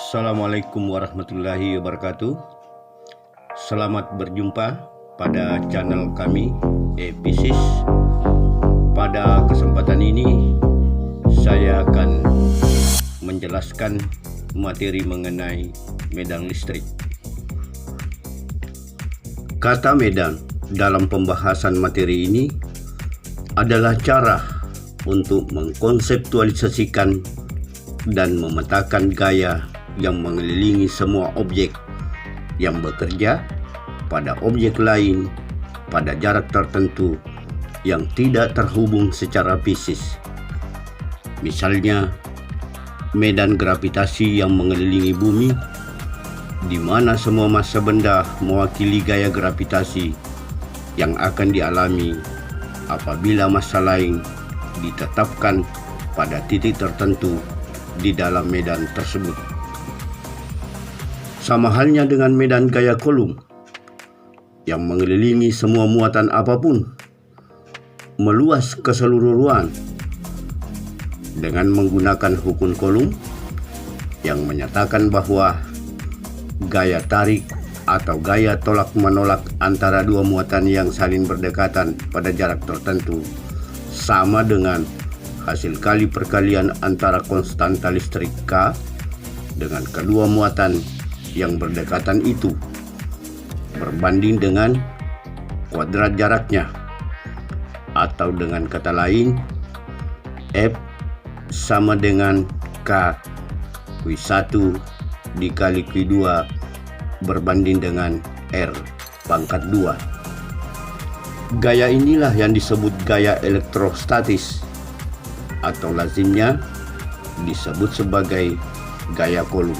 Assalamualaikum warahmatullahi wabarakatuh. Selamat berjumpa pada channel kami Episis. Pada kesempatan ini saya akan menjelaskan materi mengenai medan listrik. Kata medan dalam pembahasan materi ini adalah cara untuk mengkonseptualisasikan dan memetakan gaya yang mengelilingi semua objek yang bekerja pada objek lain pada jarak tertentu yang tidak terhubung secara fisik. Misalnya, medan gravitasi yang mengelilingi bumi, di mana semua massa benda mewakili gaya gravitasi yang akan dialami apabila massa lain ditetapkan pada titik tertentu di dalam medan tersebut. Sama halnya dengan medan gaya Coulomb yang mengelilingi semua muatan apapun, meluas ke seluruh ruang dengan menggunakan hukum Coulomb yang menyatakan bahwa gaya tarik atau gaya tolak-menolak antara dua muatan yang saling berdekatan pada jarak tertentu sama dengan hasil kali perkalian antara konstanta listrik K dengan kedua muatan yang berdekatan itu berbanding dengan kuadrat jaraknya, atau dengan kata lain F sama dengan K Q1 dikali Q2 berbanding dengan R pangkat 2. Gaya inilah yang disebut gaya elektrostatis, atau lazimnya disebut sebagai gaya Coulomb.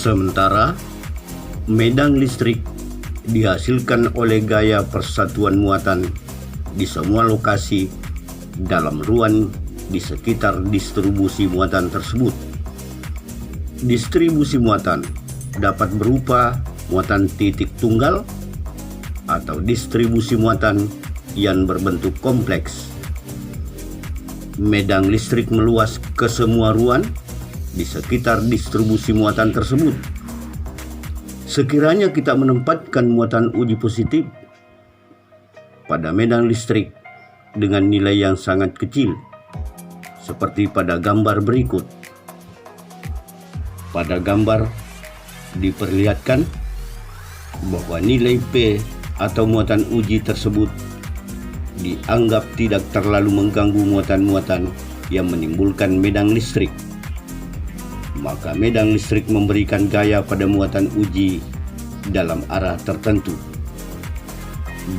Sementara medan listrik dihasilkan oleh gaya persatuan muatan di semua lokasi dalam ruang di sekitar distribusi muatan tersebut. Distribusi muatan dapat berupa muatan titik tunggal atau distribusi muatan yang berbentuk kompleks. Medan listrik meluas ke semua ruang di sekitar distribusi muatan tersebut. Sekiranya kita menempatkan muatan uji positif pada medan listrik dengan nilai yang sangat kecil, seperti pada gambar berikut. Pada gambar diperlihatkan bahwa nilai P atau muatan uji tersebut dianggap tidak terlalu mengganggu muatan-muatan yang menimbulkan medan listrik. Maka medan listrik memberikan gaya pada muatan uji dalam arah tertentu.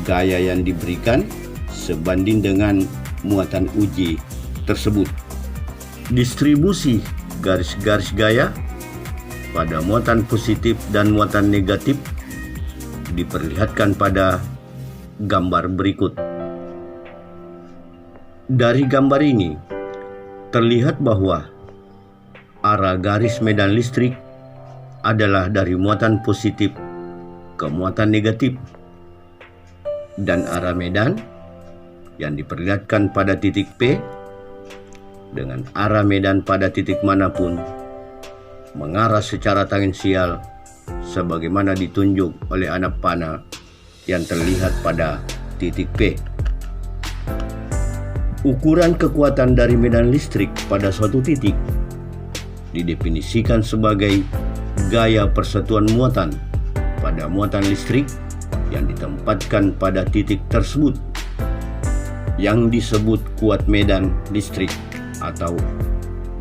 Gaya yang diberikan sebanding dengan muatan uji tersebut. Distribusi garis-garis gaya pada muatan positif dan muatan negatif diperlihatkan pada gambar berikut. Dari gambar ini terlihat bahwa arah garis medan listrik adalah dari muatan positif ke muatan negatif, dan arah medan yang diperlihatkan pada titik P dengan arah medan pada titik manapun mengarah secara tangensial sebagaimana ditunjuk oleh anak panah yang terlihat pada titik P. Ukuran kekuatan dari medan listrik pada suatu titik didefinisikan sebagai gaya persatuan muatan pada muatan listrik yang ditempatkan pada titik tersebut, yang disebut kuat medan listrik atau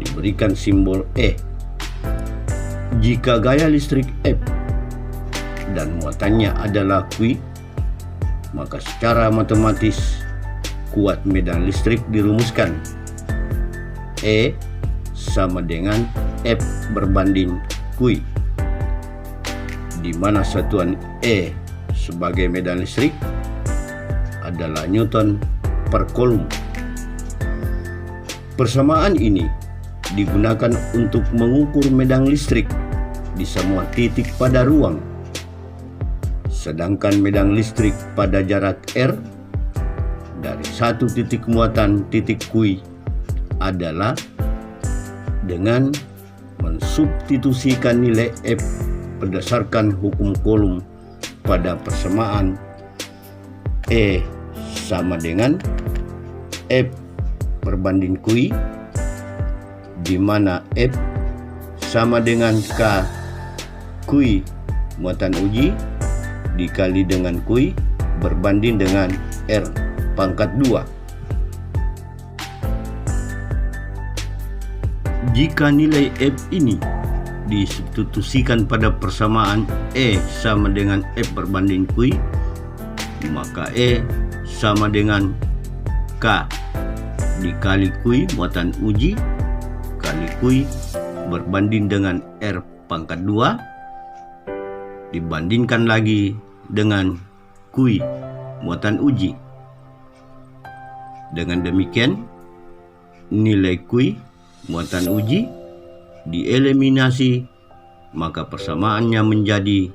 diberikan simbol E. Jika gaya listrik F dan muatannya adalah Q, maka secara matematis kuat medan listrik dirumuskan E sama dengan F berbanding Q, di mana satuan E sebagai medan listrik adalah Newton per Coulomb. Persamaan ini digunakan untuk mengukur medan listrik di semua titik pada ruang, sedangkan medan listrik pada jarak R dari satu titik muatan titik Q adalah dengan mensubstitusikan nilai F berdasarkan hukum Coulomb pada persamaan E sama dengan F berbanding Q, di mana F sama dengan K Q muatan uji dikali dengan Q berbanding dengan R pangkat 2. Jika nilai F ini disubstitusikan pada persamaan E sama dengan F berbanding Q, maka E sama dengan K dikali Q muatan uji kali Q berbanding dengan R pangkat 2 dibandingkan lagi dengan Q muatan uji. Dengan demikian, nilai Q muatan uji dieliminasi, maka persamaannya menjadi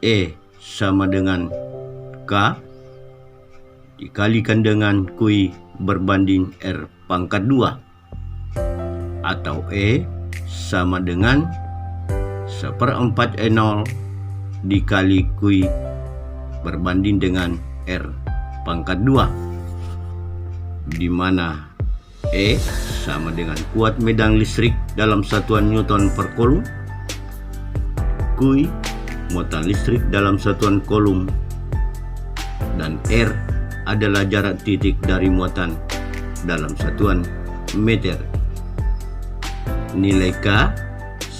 E sama dengan K dikalikan dengan Q berbanding R pangkat 2, atau E sama dengan 1/4 E0 dikali Q berbanding dengan R pangkat 2, di mana E sama dengan kuat medan listrik dalam satuan Newton per Coulomb, Q muatan listrik dalam satuan Coulomb, dan R adalah jarak titik dari muatan dalam satuan meter. Nilai K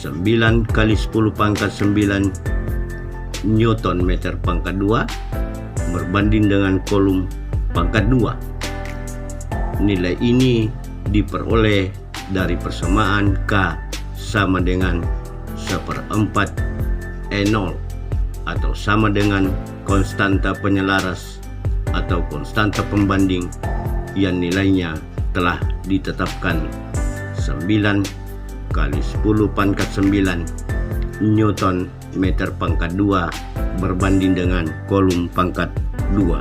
9 kali 10 pangkat 9 Newton meter pangkat 2 berbanding dengan Coulomb pangkat 2. Nilai ini diperoleh dari persamaan K sama dengan 1/4 E0 atau sama dengan konstanta penyelaras atau konstanta pembanding yang nilainya telah ditetapkan 9 kali 10 pangkat 9 Newton meter pangkat 2 berbanding dengan Coulomb pangkat 2.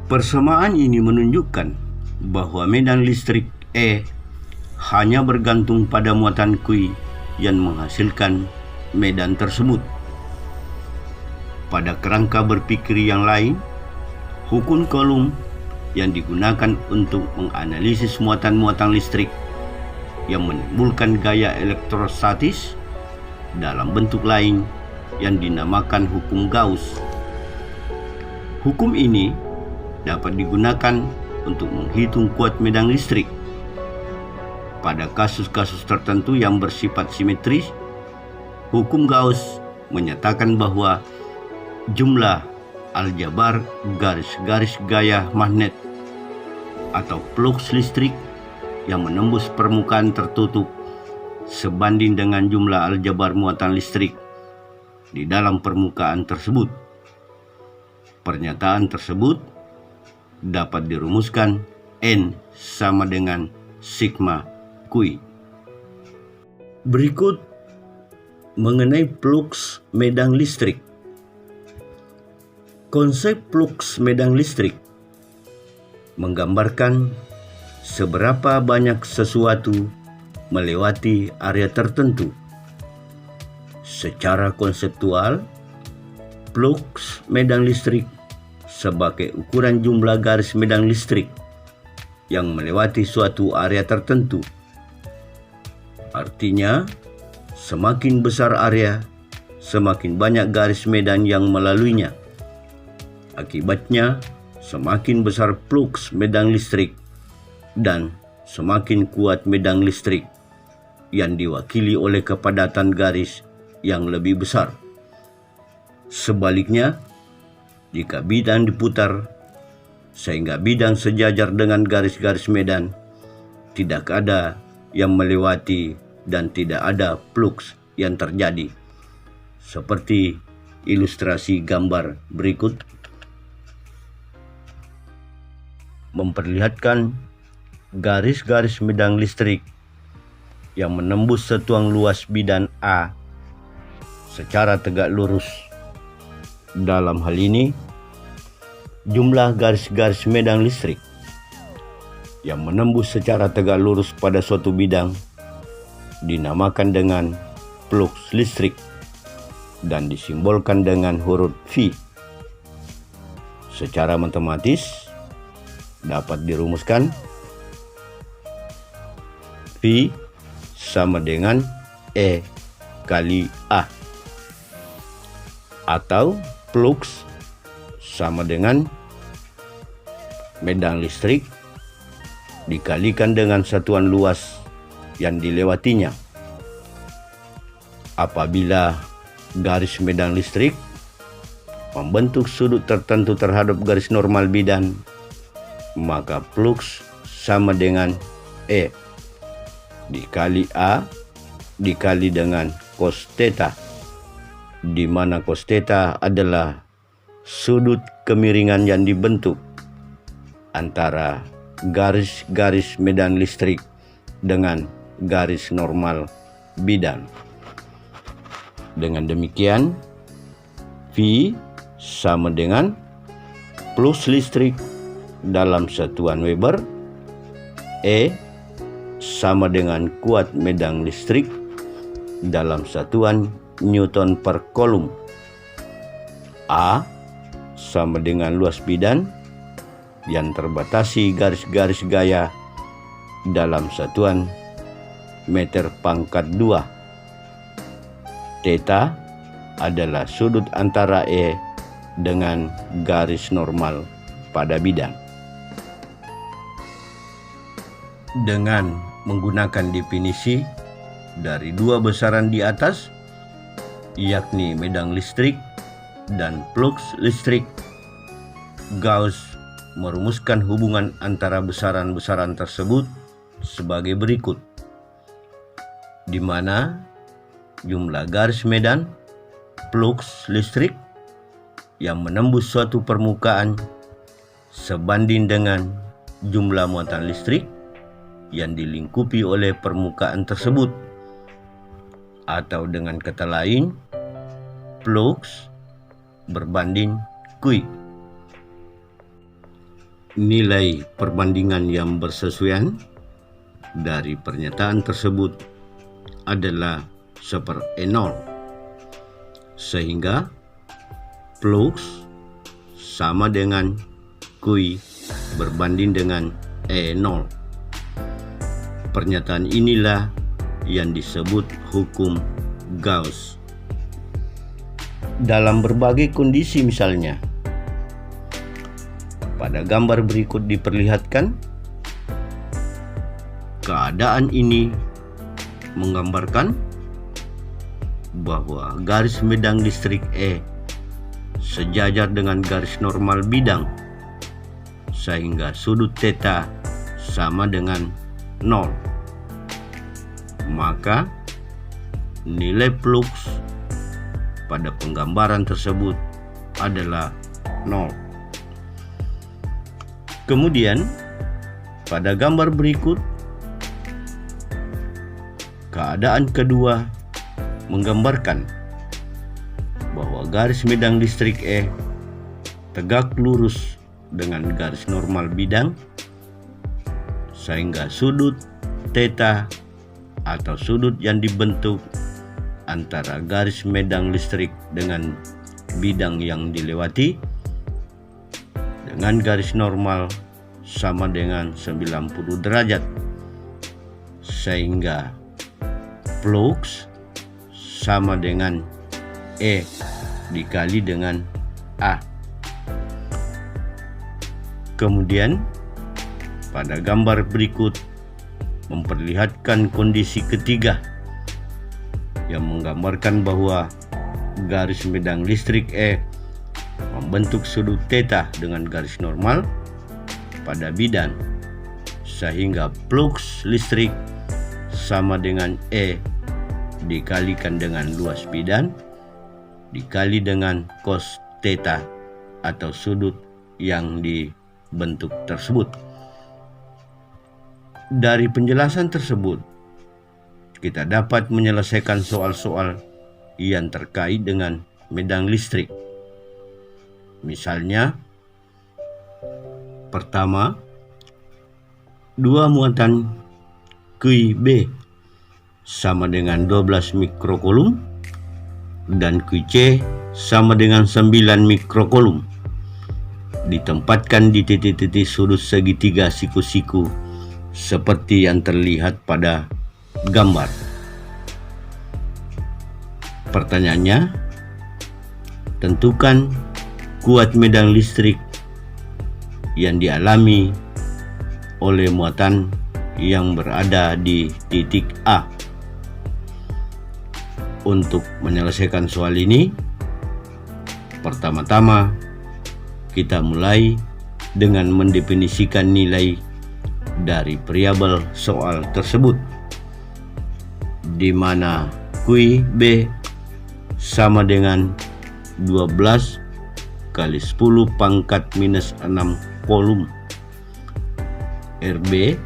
Persamaan ini menunjukkan bahwa medan listrik E hanya bergantung pada muatan Q yang menghasilkan medan tersebut. Pada kerangka berpikir yang lain, hukum Coulomb yang digunakan untuk menganalisis muatan-muatan listrik yang menimbulkan gaya elektrostatis dalam bentuk lain yang dinamakan hukum Gauss. Hukum ini dapat digunakan untuk menghitung kuat medan listrik. Pada kasus-kasus tertentu yang bersifat simetris, hukum Gauss menyatakan bahwa jumlah aljabar garis-garis gaya magnet atau flux listrik yang menembus permukaan tertutup sebanding dengan jumlah aljabar muatan listrik di dalam permukaan tersebut. Pernyataan tersebut dapat dirumuskan N sama dengan sigma Q. Berikut mengenai flux medan listrik. Konsep flux medan listrik menggambarkan seberapa banyak sesuatu melewati area tertentu. Secara konseptual, flux medan listrik sebagai ukuran jumlah garis medan listrik yang melewati suatu area tertentu. Artinya, semakin besar area, semakin banyak garis medan yang melaluinya. Akibatnya, semakin besar flux medan listrik dan semakin kuat medan listrik yang diwakili oleh kepadatan garis yang lebih besar. Sebaliknya, jika bidang diputar sehingga bidang sejajar dengan garis-garis medan, tidak ada yang melewati dan tidak ada flux yang terjadi. Seperti ilustrasi gambar berikut memperlihatkan garis-garis medan listrik yang menembus satuan luas bidang A secara tegak lurus. Dalam hal ini, jumlah garis-garis medan listrik yang menembus secara tegak lurus pada suatu bidang dinamakan dengan fluks listrik dan disimbolkan dengan huruf V. Secara matematis dapat dirumuskan V sama dengan E kali A, atau fluks sama dengan medan listrik dikalikan dengan satuan luas yang dilewatinya. Apabila garis medan listrik membentuk sudut tertentu terhadap garis normal bidan, maka fluks sama dengan E dikali A dikali dengan cos theta, di mana cos theta adalah sudut kemiringan yang dibentuk antara garis-garis medan listrik dengan garis normal bidan. Dengan demikian, V sama dengan flux listrik dalam satuan Weber, E sama dengan kuat medan listrik dalam satuan Newton per kolom, A sama dengan luas bidan yang terbatasi garis-garis gaya dalam satuan meter pangkat 2. Theta adalah sudut antara E dengan garis normal pada bidang. Dengan menggunakan definisi dari dua besaran di atas, yakni medan listrik dan flux listrik, Gauss merumuskan hubungan antara besaran-besaran tersebut sebagai berikut, di mana jumlah garis medan flux listrik yang menembus suatu permukaan sebanding dengan jumlah muatan listrik yang dilingkupi oleh permukaan tersebut, atau dengan kata lain, flux berbanding Q. Nilai perbandingan yang bersesuaian dari pernyataan tersebut adalah 1/E0, sehingga flux sama dengan Q berbanding dengan E0. Pernyataan inilah yang disebut hukum Gauss. Dalam berbagai kondisi, misalnya pada gambar berikut diperlihatkan, keadaan ini menggambarkan bahwa garis medan listrik E sejajar dengan garis normal bidang, sehingga sudut theta sama dengan 0. Maka nilai flux pada penggambaran tersebut adalah 0. Kemudian pada gambar berikut, keadaan kedua menggambarkan bahwa garis medan listrik E tegak lurus dengan garis normal bidang, sehingga sudut theta atau sudut yang dibentuk antara garis medan listrik dengan bidang yang dilewati dengan garis normal sama dengan 90 derajat, sehingga flux sama dengan E dikali dengan A. Kemudian pada gambar berikut memperlihatkan kondisi ketiga yang menggambarkan bahwa garis medan listrik E membentuk sudut theta dengan garis normal pada bidan, sehingga flux listrik sama dengan E dikalikan dengan luas bidan dikali dengan cos theta atau sudut yang dibentuk tersebut. Dari penjelasan tersebut, kita dapat menyelesaikan soal-soal yang terkait dengan medan listrik. Misalnya, Pertama, 2 muatan QB sama dengan 12 mikrokulum dan QC sama dengan 9 mikrokulum ditempatkan di titik-titik sudut segitiga siku-siku seperti yang terlihat pada gambar. Pertanyaannya, tentukan kuat medan listrik yang dialami oleh muatan yang berada di titik A. Untuk menyelesaikan soal ini, pertama-tama kita mulai dengan mendefinisikan nilai dari variabel soal tersebut, di mana QB sama dengan 12 kali 10 pangkat minus 6 kolom. RB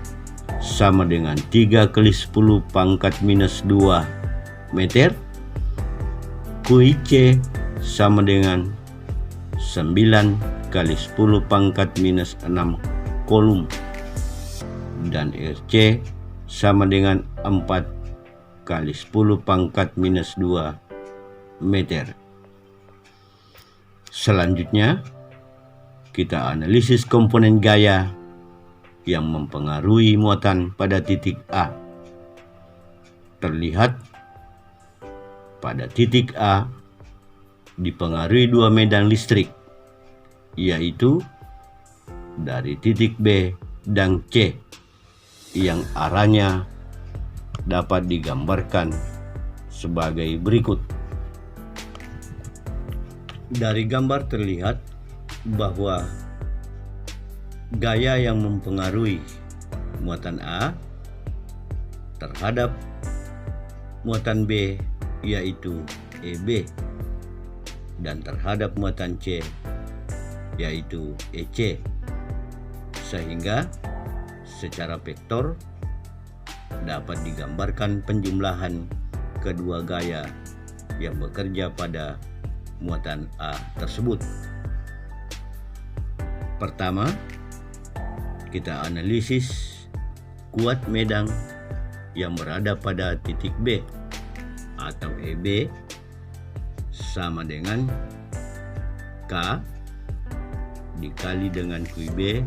sama dengan 3 kali 10 pangkat minus 2 meter. QC sama dengan 9 kali 10 pangkat minus 6 kolom. Dan RC sama dengan 4 kali 10 pangkat minus 2 meter. Selanjutnya, kita analisis komponen gaya yang mempengaruhi muatan pada titik A. Terlihat pada titik A dipengaruhi 2 medan listrik, yaitu dari titik B dan C, yang arahnya dapat digambarkan sebagai berikut. Dari gambar terlihat bahwa gaya yang mempengaruhi muatan A terhadap muatan B yaitu EB, dan terhadap muatan C yaitu EC, sehingga secara vektor dapat digambarkan penjumlahan kedua gaya yang bekerja pada muatan A tersebut. Pertama, kita analisis kuat medan yang berada pada titik B atau EB sama dengan K dikali dengan QB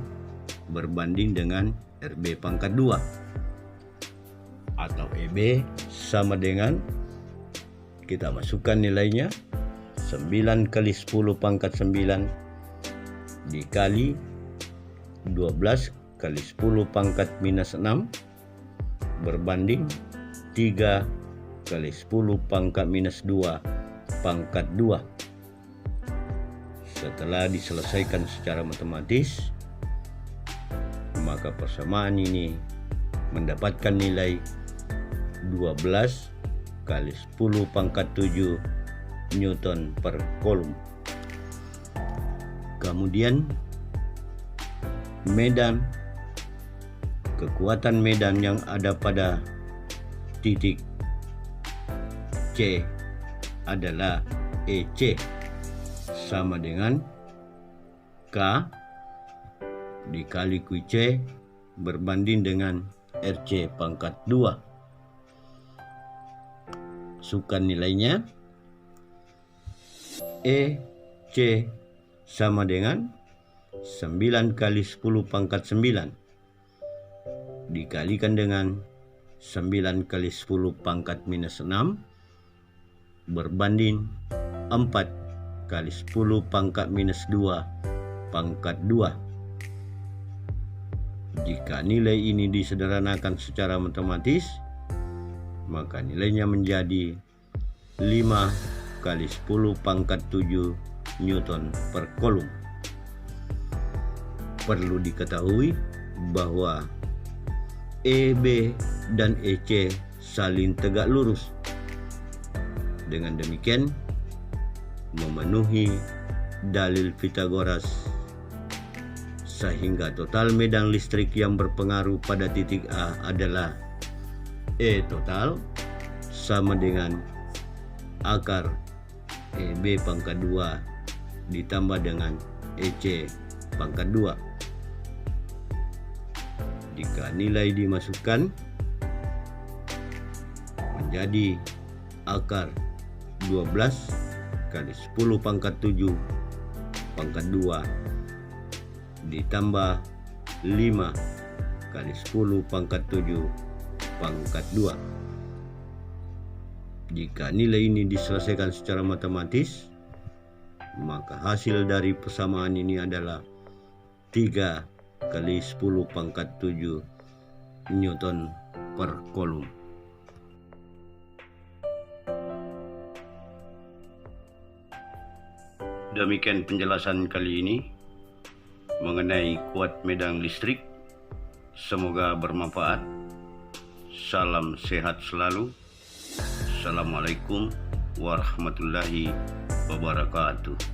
berbanding dengan RB pangkat 2, atau EB sama dengan, kita masukkan nilainya, 9 kali 10 pangkat 9 dikali 12 kali 10 pangkat minus 6 berbanding 3 kali 10 pangkat minus 2 pangkat 2. Setelah diselesaikan secara matematis, maka persamaan ini mendapatkan nilai 12 kali 10 pangkat 7 Newton per kolom. Kemudian kekuatan medan yang ada pada titik C adalah EC sama dengan K dikali QC berbanding dengan RC pangkat 2. Masukkan nilainya, EC sama dengan 9 kali 10 pangkat 9 dikalikan dengan 9 kali 10 pangkat minus 6 berbanding 4 kali 10 pangkat minus 2 pangkat 2. Jika nilai ini disederhanakan secara matematis, maka nilainya menjadi 5 kali 10 pangkat 7 Newton per kolom. Perlu diketahui bahwa EB dan EC saling tegak lurus. Dengan demikian, memenuhi dalil Pythagoras, sehingga total medan listrik yang berpengaruh pada titik A adalah E total sama dengan akar EB pangkat 2 ditambah dengan EC pangkat 2. Jika nilai dimasukkan menjadi akar 12 kali 10 pangkat 7 pangkat 2 ditambah 5 kali 10 pangkat 7 pangkat 2. Jika nilai ini diselesaikan secara matematis, maka hasil dari persamaan ini adalah 3 kali 10 pangkat 7 Newton per kolom. Demikian penjelasan kali ini mengenai kuat medan listrik. Semoga bermanfaat. Salam sehat selalu. Assalamualaikum warahmatullahi wabarakatuh.